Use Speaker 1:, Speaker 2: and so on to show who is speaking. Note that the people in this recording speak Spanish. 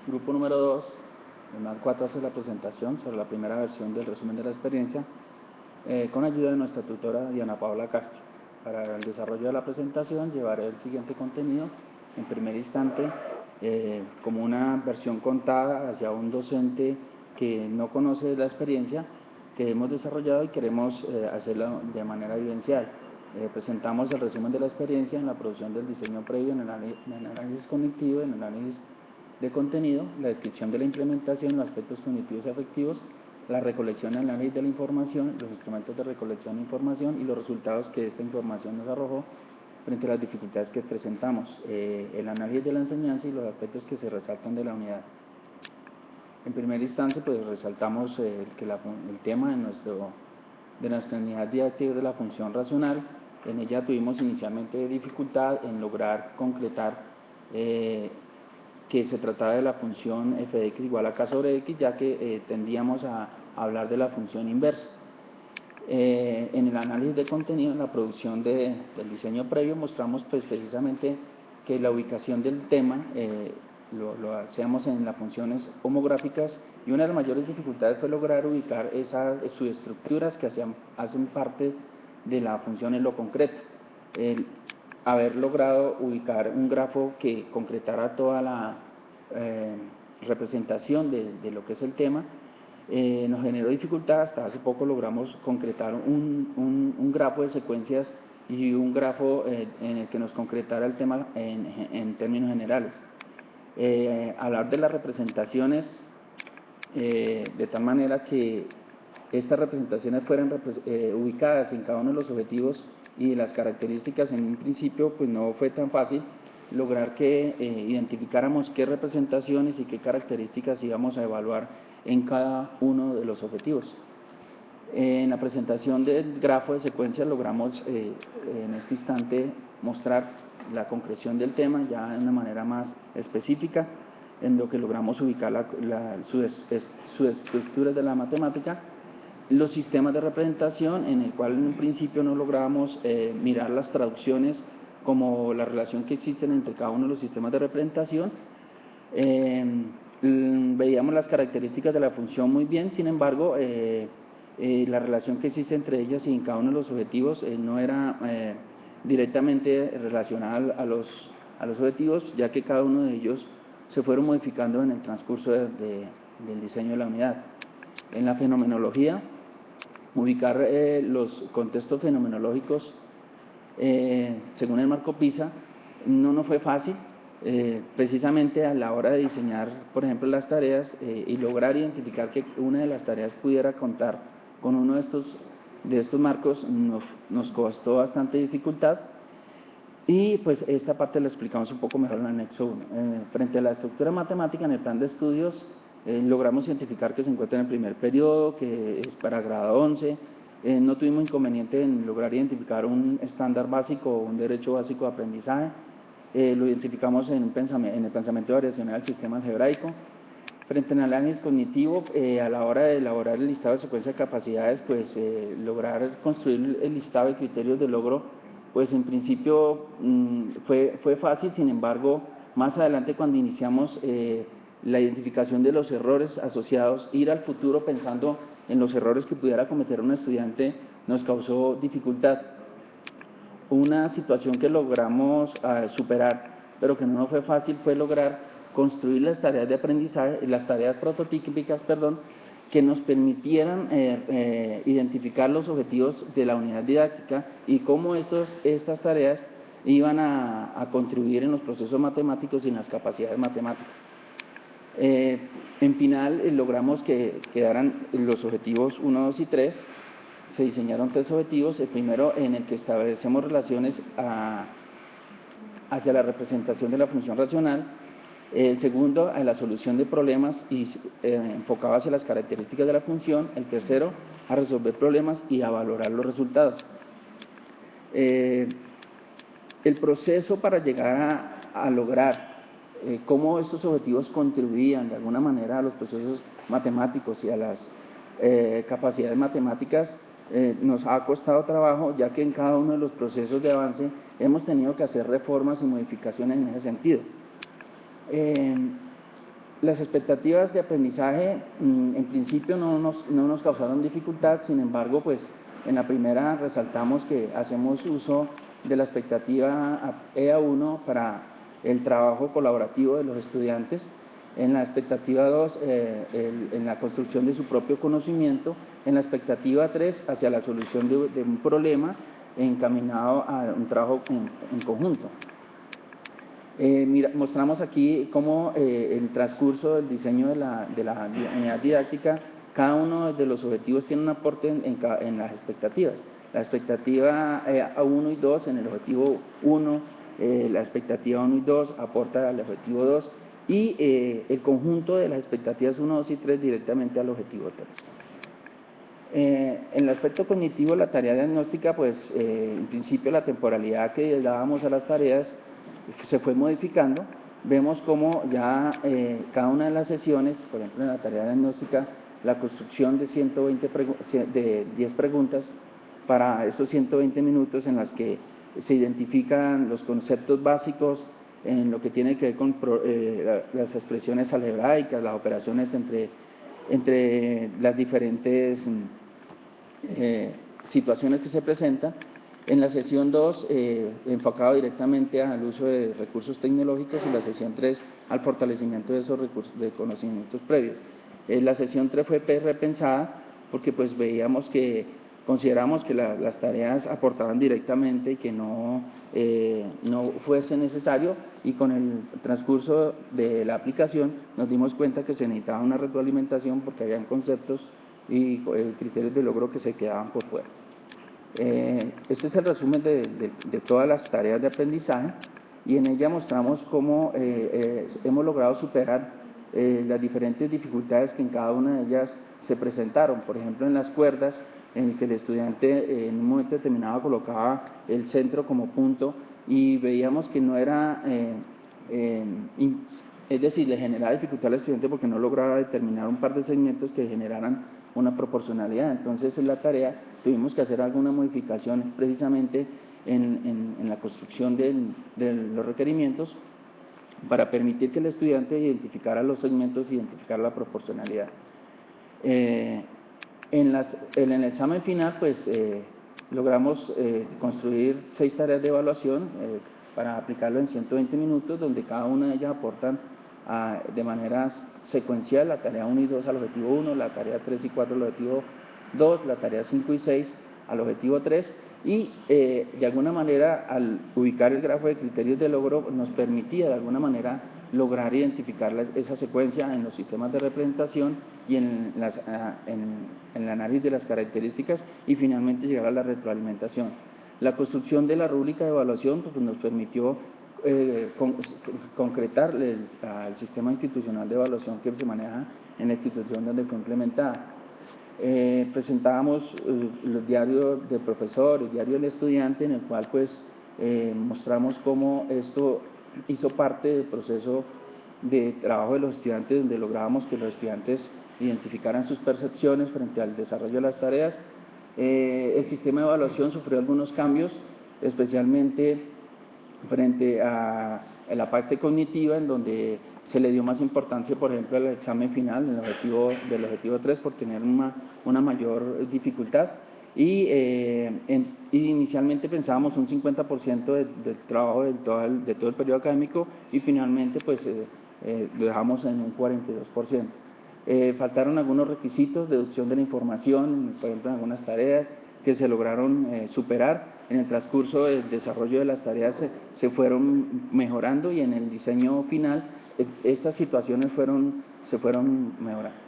Speaker 1: grupo número 2, el MAT 4 hace la presentación sobre la primera versión del resumen de la experiencia con ayuda de nuestra tutora Diana Paula Castro. Para el desarrollo de la presentación llevaré el siguiente contenido. En primer instante, como una versión contada hacia un docente que no conoce la experiencia que hemos desarrollado y queremos hacerla de manera vivencial. Presentamos el resumen de la experiencia en la producción del diseño previo, en el análisis cognitivo, en el análisis de contenido, la descripción de la implementación, los aspectos cognitivos y afectivos, la recolección y análisis de la información, los instrumentos de recolección de información y los resultados que esta información nos arrojó frente a las dificultades que presentamos, el análisis de la enseñanza y los aspectos que se resaltan de la unidad. En primera instancia, pues resaltamos el tema de nuestra unidad didáctica de la función racional. En ella tuvimos inicialmente dificultad en lograr concretar que se trataba de la función f de x igual a k sobre x, ya que tendíamos a hablar de la función inversa. En el análisis de contenido, en la producción del diseño previo, mostramos pues precisamente que la ubicación del tema lo hacíamos en las funciones homográficas, y una de las mayores dificultades fue lograr ubicar esas subestructuras que hacen parte de la función en lo concreto. Haber logrado ubicar un grafo que concretara toda la representación de lo que es el tema nos generó dificultad. Hasta hace poco logramos concretar un grafo de secuencias y un grafo en el que nos concretara el tema en términos generales. Hablar de las representaciones de tal manera que estas representaciones fueran ubicadas en cada uno de los objetivos y las características. En un principio pues no fue tan fácil lograr que identificáramos qué representaciones y qué características íbamos a evaluar en cada uno de los objetivos. En la presentación del grafo de secuencia logramos en este instante mostrar la concreción del tema ya de una manera más específica, en lo que logramos ubicar sus estructuras de la matemática, los sistemas de representación, en el cual en un principio no lográbamos mirar las traducciones como la relación que existen entre cada uno de los sistemas de representación. Veíamos las características de la función muy bien, sin embargo, la relación que existe entre ellas y en cada uno de los objetivos no era directamente relacionada a los objetivos, ya que cada uno de ellos se fueron modificando en el transcurso del diseño de la unidad. En la fenomenología, ubicar los contextos fenomenológicos según el marco PISA no nos fue fácil, precisamente a la hora de diseñar, por ejemplo, las tareas y lograr identificar que una de las tareas pudiera contar con uno de estos marcos nos costó bastante dificultad. Y pues esta parte la explicamos un poco mejor en el anexo 1. Frente a la estructura matemática en el plan de estudios, logramos identificar que se encuentra en el primer periodo, que es para grado 11. No tuvimos inconveniente en lograr identificar un estándar básico o un derecho básico de aprendizaje. Lo identificamos en el pensamiento variacional del sistema algebraico. Frente al análisis cognitivo, a la hora de elaborar el listado de secuencia de capacidades, pues lograr construir el listado de criterios de logro, pues en principio fue fácil. Sin embargo, más adelante cuando iniciamos la identificación de los errores asociados, ir al futuro pensando en los errores que pudiera cometer un estudiante, nos causó dificultad. Una situación que logramos superar, pero que no nos fue fácil, fue lograr construir las tareas de aprendizaje, las tareas prototípicas, que nos permitieran identificar los objetivos de la unidad didáctica y cómo estas tareas iban a contribuir en los procesos matemáticos y en las capacidades matemáticas. En final, logramos que quedaran los objetivos 1, 2 y 3. Se diseñaron 3 objetivos, el primero en el que establecemos relaciones hacia la representación de la función racional, el segundo a la solución de problemas y enfocado hacia las características de la función, el tercero a resolver problemas y a valorar los resultados. El proceso para llegar a lograr cómo estos objetivos contribuían de alguna manera a los procesos matemáticos y a las capacidades matemáticas nos ha costado trabajo, ya que en cada uno de los procesos de avance hemos tenido que hacer reformas y modificaciones en ese sentido. Las expectativas de aprendizaje en principio no nos causaron dificultad, sin embargo, pues en la primera resaltamos que hacemos uso de la expectativa EA1 para el trabajo colaborativo de los estudiantes, en la expectativa 2 en la construcción de su propio conocimiento, en la expectativa 3 hacia la solución de un problema encaminado a un trabajo en conjunto. Mostramos aquí cómo el transcurso del diseño de la unidad didáctica, cada uno de los objetivos tiene un aporte en las expectativas. La expectativa A1 y 2 en el objetivo 1, la expectativa 1 y 2 aporta al objetivo 2 y el conjunto de las expectativas 1, 2 y 3 directamente al objetivo 3. En el aspecto cognitivo, la tarea diagnóstica, pues en principio la temporalidad que dábamos a las tareas se fue modificando. Vemos cómo ya cada una de las sesiones, por ejemplo en la tarea diagnóstica, la construcción de 10 preguntas para esos 120 minutos en las que se identifican los conceptos básicos en lo que tiene que ver con las expresiones algebraicas, las operaciones entre las diferentes situaciones que se presentan. En la sesión 2, enfocado directamente al uso de recursos tecnológicos, y la sesión 3 al fortalecimiento de esos recursos de conocimientos previos. La sesión 3 fue repensada porque pues consideramos que las tareas aportaban directamente y que no fuese necesario, y con el transcurso de la aplicación nos dimos cuenta que se necesitaba una retroalimentación porque habían conceptos y criterios de logro que se quedaban por fuera. Este es el resumen de todas las tareas de aprendizaje, y en ella mostramos cómo hemos logrado superar las diferentes dificultades que en cada una de ellas se presentaron. Por ejemplo, en las cuerdas, en el que el estudiante en un momento determinado colocaba el centro como punto y veíamos que no era, es decir, le generaba dificultad al estudiante porque no lograba determinar un par de segmentos que generaran una proporcionalidad. Entonces en la tarea tuvimos que hacer alguna modificación precisamente en la construcción de los requerimientos para permitir que el estudiante identificara los segmentos y identificara la proporcionalidad. En el examen final, pues logramos construir 6 tareas de evaluación para aplicarlo en 120 minutos, donde cada una de ellas aportan de manera secuencial la tarea 1 y 2 al objetivo 1, la tarea 3 y 4 al objetivo 2, la tarea 5 y 6 al objetivo 3, y de alguna manera al ubicar el grafo de criterios de logro nos permitía de alguna manera lograr identificar esa secuencia en los sistemas de representación y en el análisis de las características, y finalmente llegar a la retroalimentación. La construcción de la rúbrica de evaluación pues, nos permitió concretar el sistema institucional de evaluación que se maneja en la institución donde fue implementada. Presentábamos los diarios del profesor, el diario del estudiante, en el cual pues mostramos cómo esto hizo parte del proceso de trabajo de los estudiantes, donde lográbamos que los estudiantes identificaran sus percepciones frente al desarrollo de las tareas. El sistema de evaluación sufrió algunos cambios, especialmente frente a la parte cognitiva, en donde se le dio más importancia, por ejemplo, al examen final del objetivo 3 por tener una mayor dificultad, y inicialmente pensábamos un 50% del trabajo de todo el periodo académico, y finalmente pues lo dejamos en un 42%. Faltaron algunos requisitos, deducción de la información, por ejemplo en algunas tareas que se lograron superar. En el transcurso del desarrollo de las tareas se fueron mejorando, y en el diseño final estas situaciones se fueron mejorando.